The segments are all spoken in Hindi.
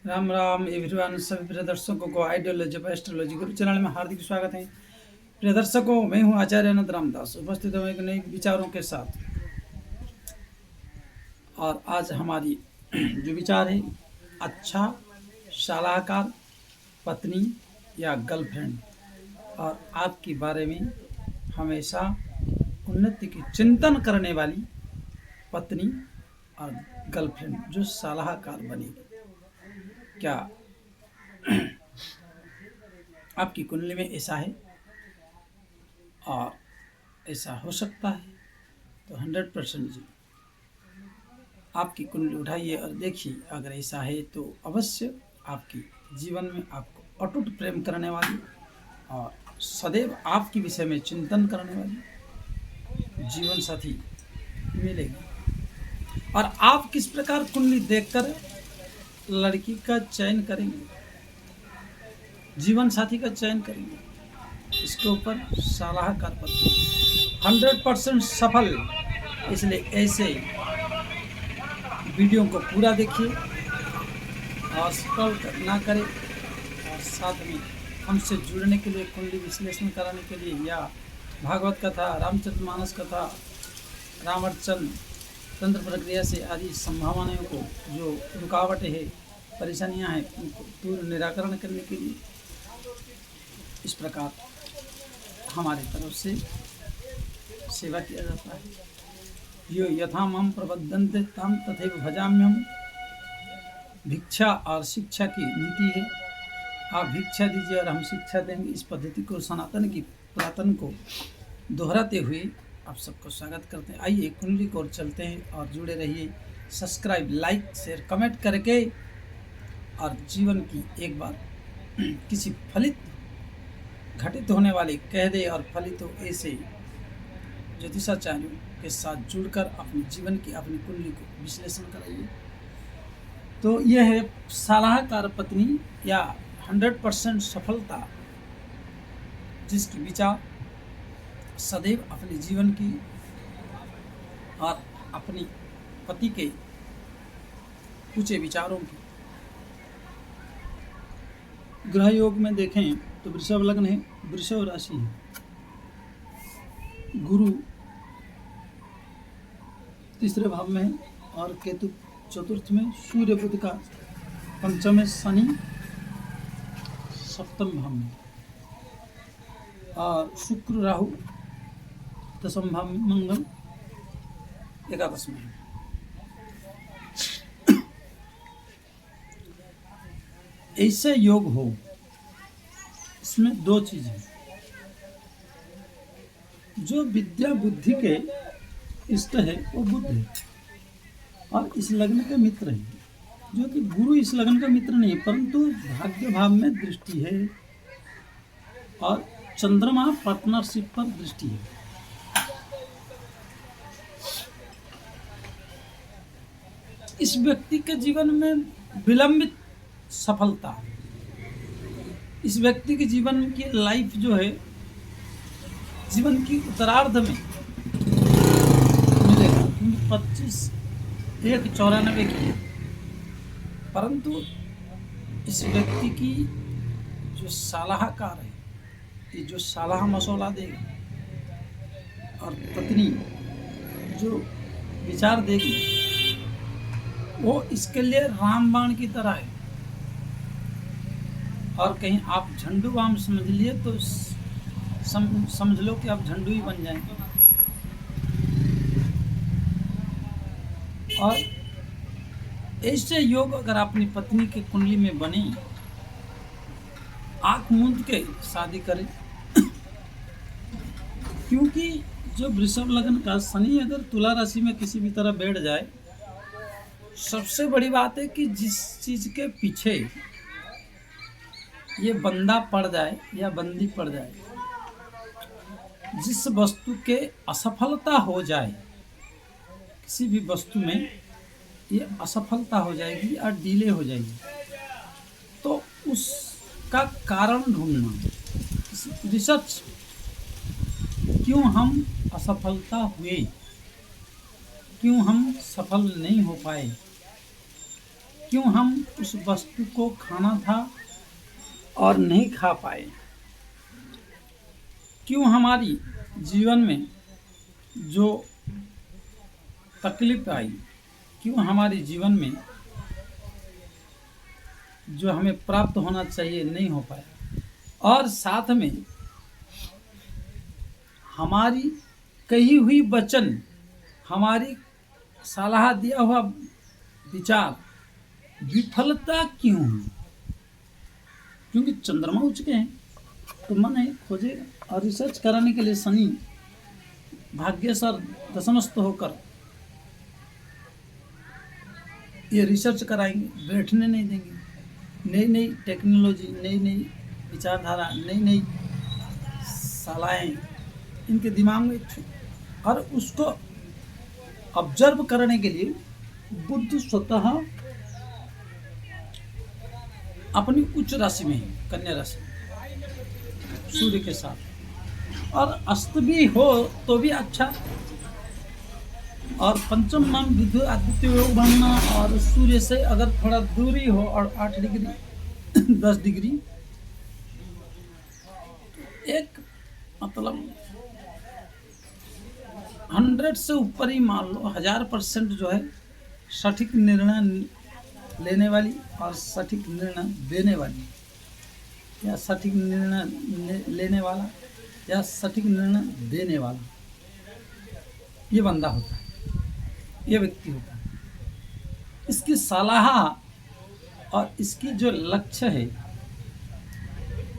राम राम एवरीवन। सभी प्रिय दर्शकों को ideology of astrology Guru channel में हार्दिक स्वागत है। प्रिय दर्शकों, मैं हूं आचार्य अनंत रामदास, उपस्थित हूं एक नए विचारों के साथ। और आज हमारी जो विचार है, अच्छा सलाहकार पत्नी या गर्लफ्रेंड, और आपके बारे में हमेशा उन्नति की चिंतन करने वाली पत्नी और गर्लफ्रेंड जो सलाहकार बनेगी। क्या आपकी कुंडली में ऐसा है? और ऐसा हो सकता है तो 100% जी आपकी कुंडली उठाइए और देखिए। अगर ऐसा है तो अवश्य आपके जीवन में आपको अटूट प्रेम करने वाली और सदैव आपके विषय में चिंतन करने वाली जीवन साथी मिलेगी। और आप किस प्रकार कुंडली देखकर लड़की का चयन करेंगे, जीवन साथी का चयन करेंगे, इसके ऊपर सलाहकार पत्नी 100% सफल। इसलिए ऐसे वीडियो को पूरा देखिए और स्क्रॉल ना करें। और साथ में हमसे जुड़ने के लिए, कुंडली विश्लेषण कराने के लिए या भागवत कथा, रामचरितमानस कथा, रामार्चन, तंत्र प्रक्रिया से आदि संभावनाओं को, जो रुकावटें हैं, परेशानियां हैं, उनको दूर निराकरण करने के लिए इस प्रकार हमारी तरफ से सेवा किया जाता है। यो यथा मम प्रबद्धन्ते तम तथैव भजाम्यहम्। भिक्षा और शिक्षा की नीति है। आप भिक्षा दीजिए और हम शिक्षा देंगे। इस पद्धति को, सनातन की पुरातन को दोहराते हुए आप सबको स्वागत करते हैं। आइए कुंडली को चलते हैं और जुड़े रहिए। सब्सक्राइब, लाइक, शेयर, कमेंट करके और जीवन की एक बार किसी फलित घटित होने वाले कह दे और फलित हो ऐसे ज्योतिषाचार्यों के साथ जुड़कर अपने जीवन की, अपनी कुंडली को विश्लेषण कराइए। तो यह है सलाहकार पत्नी या 100% सफलता, जिसकी विचार सदैव अपने जीवन की और अपनी पति के ऊंचे विचारों की। ग्रह योग में देखें तो वृषभ लग्न है, वृषभ राशि है, गुरु तीसरे भाव में है और केतु चतुर्थ में, सूर्य बुध का पंचम में, शनि सप्तम भाव में और शुक्र राहु दसम भाव में, मंगल एकादश में है। ऐसे योग हो, इसमें दो चीज है। जो विद्या बुद्धि के इष्ट है वो बुध है और इस लग्न के मित्र है, जो कि गुरु इस लग्न का मित्र नहीं, परंतु भाग्य भाव में दृष्टि है और चंद्रमा पार्टनरशिप पर दृष्टि है। इस व्यक्ति के जीवन में विलंबित सफलता, इस व्यक्ति के जीवन की लाइफ जो है, जीवन की उत्तरार्ध में मिलेगा। 25/1/94 की है, परंतु इस व्यक्ति की जो सलाहकार है, ये जो सलाह मशवरा देगी और पत्नी जो विचार देगी, वो इसके लिए रामबाण की तरह है। और कहीं आप झंडू बाम समझ लिए तो समझ लो कि आप झंडू ही बन जाएंगे। और ऐसे योग अगर अपनी पत्नी की कुंडली में बने, आंख मूंद के शादी करें। क्योंकि जो वृषभ लग्न का शनि अगर तुला राशि में किसी भी तरह बैठ जाए, सबसे बड़ी बात है कि जिस चीज के पीछे ये बंदा पड़ जाए या बंदी पड़ जाए, जिस वस्तु के असफलता हो जाए, किसी भी वस्तु में ये असफलता हो जाएगी और डिले हो जाएगी, तो उसका कारण ढूंढना, रिसर्च, क्यों हम असफलता हुए, क्यों हम सफल नहीं हो पाए, क्यों हम उस वस्तु को खाना था और नहीं खा पाए, क्यों हमारी जीवन में जो तकलीफ आई, क्यों हमारे जीवन में जो हमें प्राप्त होना चाहिए नहीं हो पाया, और साथ में हमारी कही हुई वचन, हमारी सलाह दिया हुआ विचार विफलता क्यों है? क्योंकि चंद्रमा उच्च के हैं तो मन है खोजेगा। और रिसर्च कराने के लिए शनि भाग्यसर दशमस्थ होकर ये रिसर्च कराएंगे, बैठने नहीं देंगे। नई नई टेक्नोलॉजी, नई नई विचारधारा, नई नई सलाहें इनके दिमाग में थी, और उसको ऑब्जर्व करने के लिए बुद्ध स्वतः अपनी उच्च राशि में है, कन्या राशि में, सूर्य के साथ, और अस्त भी हो तो भी अच्छा, और पंचम नाम विद्युत आदित्य योग बनना, और सूर्य से अगर थोड़ा दूरी हो और 8 डिग्री 10 डिग्री, एक मतलब 100 से ऊपर ही मान लो 1000% जो है सटीक निर्णय लेने वाली और सटीक निर्णय देने वाली, या सटीक निर्णय लेने वाला या सटीक निर्णय देने वाला, ये बंदा होता है, ये व्यक्ति होता है। इसकी सलाह और इसकी जो लक्ष्य है,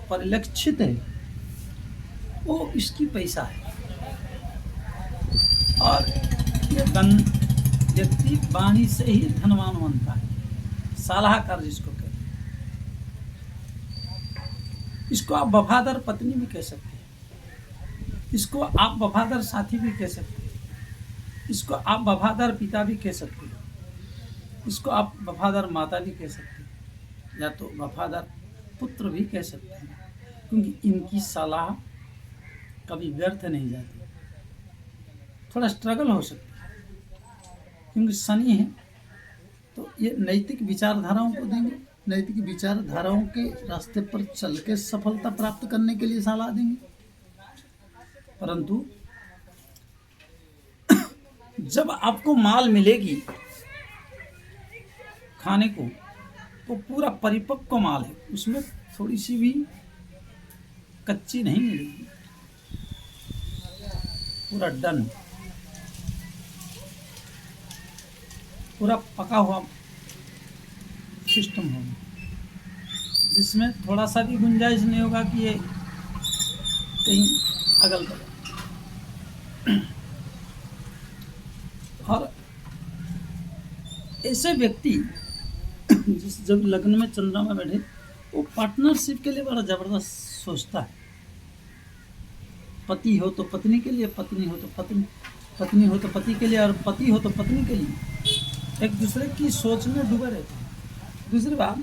परिलक्षित है, वो इसकी पैसा है। और ये व्यक्ति वाणी से ही धनवान बनता है, सलाहकार जिसको कहते हैं। इसको आप वफादार पत्नी भी कह सकते हैं, इसको आप वफादार साथी भी कह सकते हैं, इसको आप वफादार पिता भी कह सकते हैं, इसको आप वफादार माता भी कह सकते हैं, या तो वफादार पुत्र भी कह सकते हैं, क्योंकि इनकी सलाह कभी व्यर्थ नहीं जाती। थोड़ा स्ट्रगल हो सकता है क्योंकि शनि है, तो ये नैतिक विचारधाराओं को देंगे, नैतिक विचारधाराओं के रास्ते पर चल के सफलता प्राप्त करने के लिए सलाह देंगे। परंतु जब आपको माल मिलेगी खाने को, तो पूरा परिपक्व माल है, उसमें थोड़ी सी भी कच्ची नहीं मिलेगी, पूरा डन, पूरा पका हुआ सिस्टम होगा, जिसमें थोड़ा सा भी गुंजाइश नहीं होगा कि ये कहीं अगल बगल। और ऐसे व्यक्ति जिस जब लग्न में चंद्रमा बैठे, वो पार्टनरशिप के लिए बड़ा जबरदस्त सोचता है। पति हो तो पत्नी के लिए, पत्नी हो तो पत्नी हो तो पति के लिए, और पति हो तो पत्नी के लिए, एक दूसरे की सोच में डूबे रहते हैं। दूसरी बात,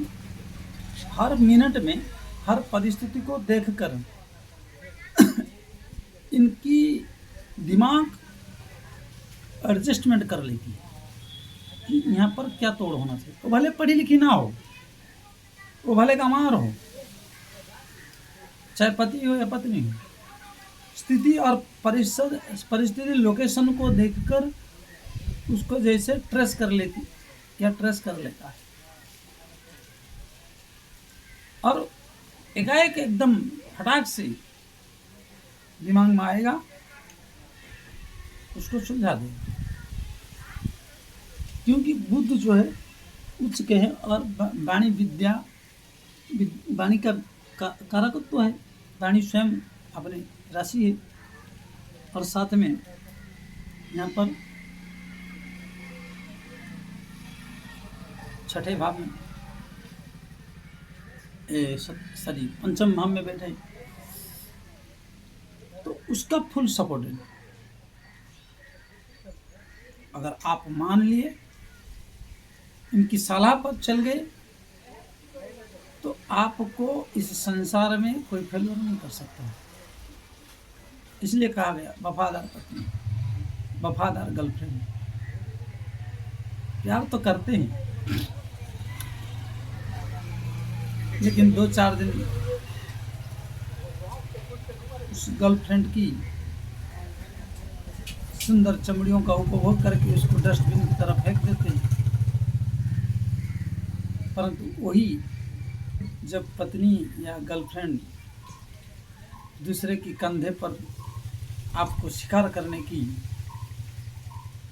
हर मिनट में हर परिस्थिति को देखकर इनकी दिमाग एडजस्टमेंट कर लेती है कि यहाँ पर क्या तोड़ होना चाहिए। वो भले पढ़ी लिखी ना हो, वो भले कमार हो, चाहे पति हो या पत्नी हो, स्थिति और परिस्थिति लोकेशन को देखकर उसको जैसे ट्रेस कर लेती या ट्रेस कर लेता है, और एकाएक एकदम फटाक से दिमाग में आएगा, उसको सुलझा देगा। क्योंकि बुध जो है उच्च के है, और वाणी विद्या, वाणी का कारकत्व तो है, वाणी स्वयं अपनी राशि है, और साथ में यहाँ पर छठे भाव में सॉरी पंचम भाव में बैठे, तो उसका फुल सपोर्ट है। अगर आप मान लिए, इनकी सलाह पर चल गए, तो आपको इस संसार में कोई फेल्योर नहीं कर सकता। इसलिए कहा गया वफादार पत्नी, वफादार गर्लफ्रेंड। प्यार तो करते हैं, लेकिन 2-4 दिन उस गर्लफ्रेंड की सुंदर चमड़ियों का उपभोग करके उसको डस्टबिन की तरफ फेंक देते हैं। परंतु वही जब पत्नी या गर्लफ्रेंड दूसरे की कंधे पर आपको शिकार करने की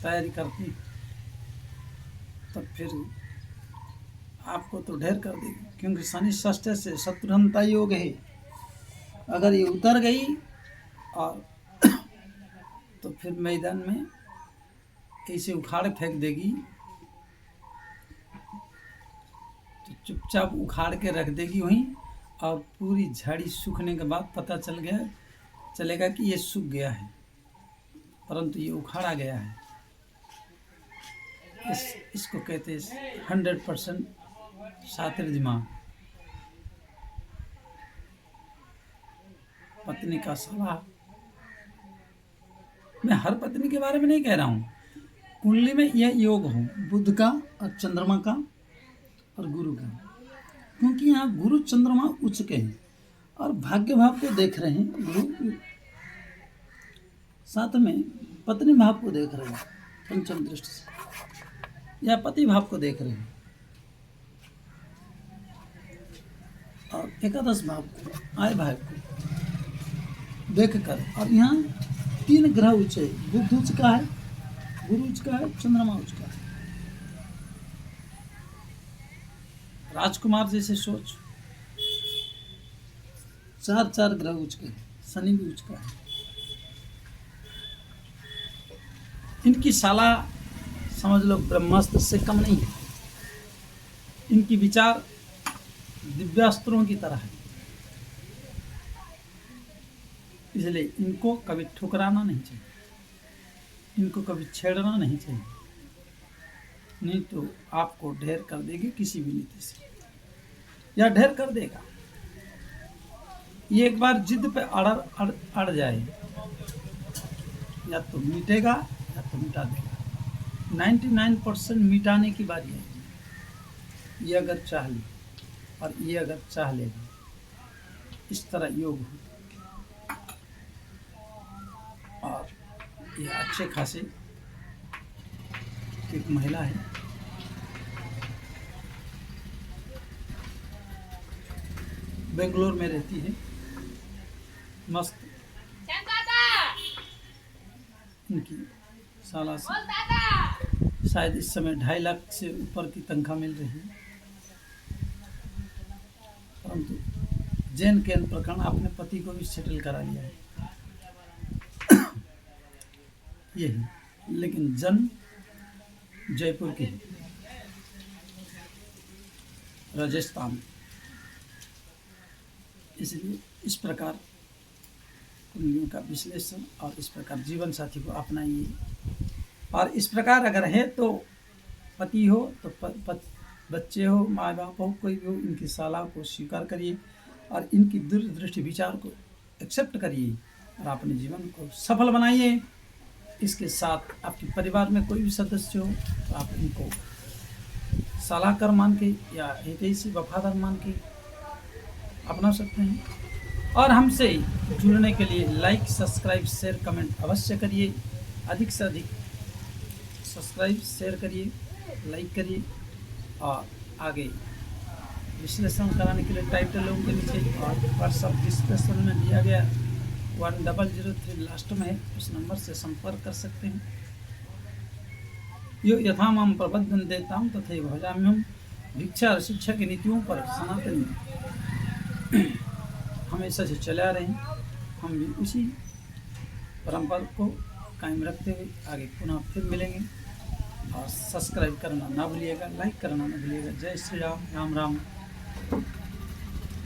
तैयारी करती, तब फिर आपको तो ढेर कर देगी, क्योंकि शनि षष्ठ से शत्रुघ्नता योग है। अगर ये उतर गई और तो फिर मैदान में ऐसे उखाड़ फेंक देगी, तो चुपचाप उखाड़ के रख देगी वहीं, और पूरी झाड़ी सूखने के बाद पता चलेगा कि ये सूख गया है, परंतु ये उखाड़ा गया है। इसको कहते हैं 100% शातिर दिमाग। पत्नी का सलाह, मैं हर पत्नी के बारे में नहीं कह रहा हूँ, कुंडली में यह योग हो बुध का और चंद्रमा का और गुरु का, क्योंकि यहाँ गुरु चंद्रमा उच्च के हैं और भाग्य भाव को देख रहे हैं गुरु, साथ में पत्नी भाव को देख रहे हैं पंचम दृष्टि से, या पति भाव को देख रहे हैं और एकादश भाव को, आय भाव को देखकर। और यहाँ 3 ग्रह उच्च है, बुध उच्च का है, गुरु उच्च का है, चंद्रमा उच्च का है। राजकुमार जैसे सोच, 4 ग्रह उच्च के हैं, शनि भी उच्च का है। इनकी साला समझ लो ब्रह्मास्त्र से कम नहीं है। इनकी विचार दिव्यास्त्रों की तरह है, इसलिए इनको कभी ठुकराना नहीं चाहिए, इनको कभी छेड़ना नहीं चाहिए, नहीं तो आपको ढेर कर देगी किसी भी नीति से, या ढेर कर देगा। ये एक बार जिद पे अड़ जाए, या तो मिटेगा या तो मिटा देगा। 99% मिटाने की बारी है। ये अगर चाह ले और ये अगर चाह लेगा, इस तरह योग हो। और ये अच्छे खासे एक महिला है, बेंगलोर में रहती है, मस्त इनकी साला से शायद इस समय 2.5 लाख से ऊपर की तनख्वाह मिल रही है। परंतु जैन के प्रकरण अपने पति को भी सेटल करा लिया है, यही, लेकिन जन्म जयपुर की है, राजस्थान। इसलिए इस प्रकार कुंडलियों का विश्लेषण और इस प्रकार जीवन साथी को अपनाइए। और इस प्रकार अगर है तो पति हो तो बच्चे हो, माँ बाप हो, कोई भी हो, इनकी सलाह को स्वीकार करिए और इनकी दूरदृष्टि विचार को एक्सेप्ट करिए और अपने जीवन को सफल बनाइए। इसके साथ आपके परिवार में कोई भी सदस्य हो तो आप इनको सलाहकार मान के या हितैषी वफादार मान के अपना सकते हैं। और हमसे जुड़ने के लिए लाइक, सब्सक्राइब, शेयर, कमेंट अवश्य करिए। अधिक से अधिक सब्सक्राइब, शेयर करिए, लाइक करिए और आगे विश्लेषण कराने के लिए टाइटल लोगों के नीचे और व्हाट्सएप डिस्क्रिप्शन में दिया गया 1003 लास्ट में है, उस नंबर से संपर्क कर सकते हैं। यो यथा माम प्रबद्धन देताम तथा भजाम्यहम। भिक्षा और शिक्षा की नीतियों पर सनातन हमेशा से चले आ रहे हैं, हम भी उसी परंपरा को कायम रखते हुए आगे पुनः फिर मिलेंगे। और सब्सक्राइब करना ना भूलिएगा, लाइक करना ना भूलिएगा। जय श्री राम, राम राम।